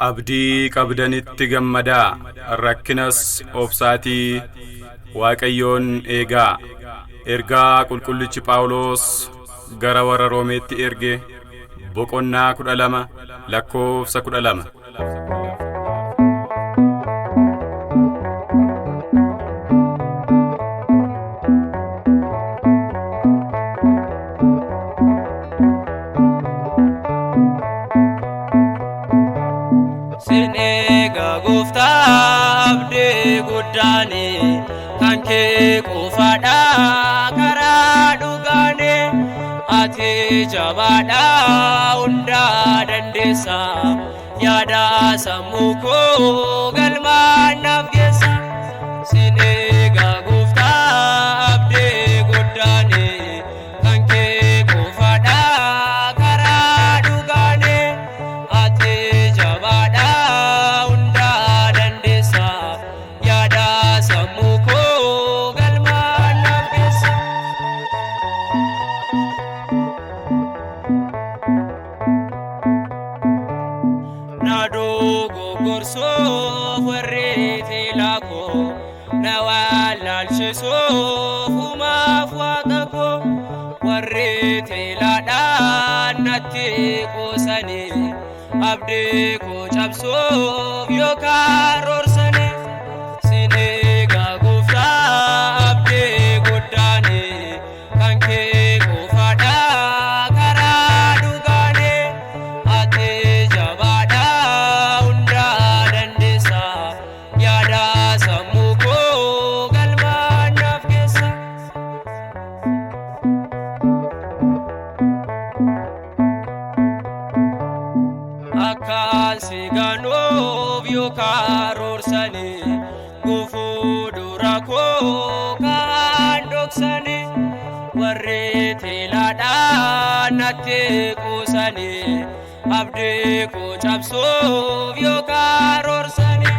abdii qabdanitti gammadaa rakkinas obsaatii waaqayyoon eegaa. Ergaa qulqullichi Phaawulos gara warra Roomeetti erge boqonnaa 12 lakkoofsa 12. Sinega gufta abde guddane kanke qofada kara dugane ati jabada unda dandesa yada samuko galma nafgesa. Sinega gufta abde guddane kanke qofada kara dugane ati jabada unda dandesa yada samuko galma nafgesa. Nado gogorso warrete lako nawalal sheso huma fwaqako warrete lada natti qosani abde ko chabso yo karorsane. Sinega gufta abde guddane kanke qofada kara dugane ate jabada unda dandesa yada samuko galma nafgesa. Akal siganov yo karorsane gufu durako kandoksane warrete lada natte kusane abde ko chabso yo karorsane.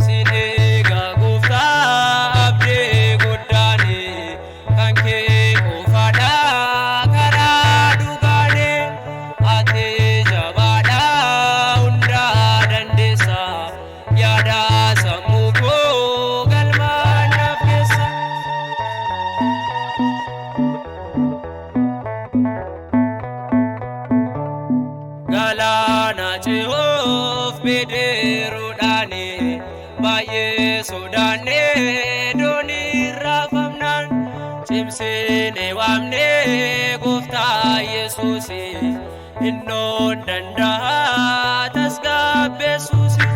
Sinega gufta abde guddane kanke qofada kara dugane ate jabada unda dandesa yada samuko galma nafgesa. Galana Jehov bederudane baye sodane doni rafamnan cimsene wamne gufta Yesusi innon dandaha tasgabbesusi.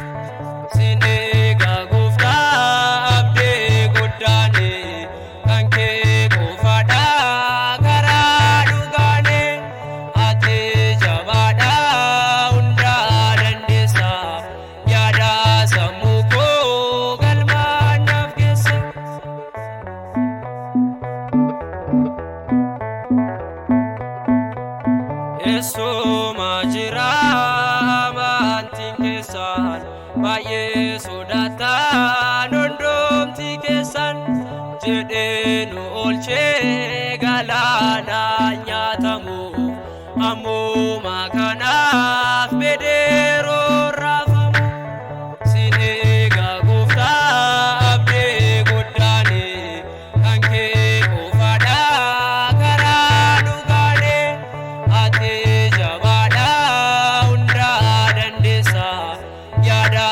Sinega gufta abde guddane kanke qofada kara dugane ate jabada unda dandesa yada samuko galma nafgesa. Eso majira mantin kesan baye sodata nondomti kesan jedenu olche galana nyatamu amu makanaf bedero rafamu. Sinega gufta abde guddane kanke qofada kara dugane ate jabada unda dandesa yada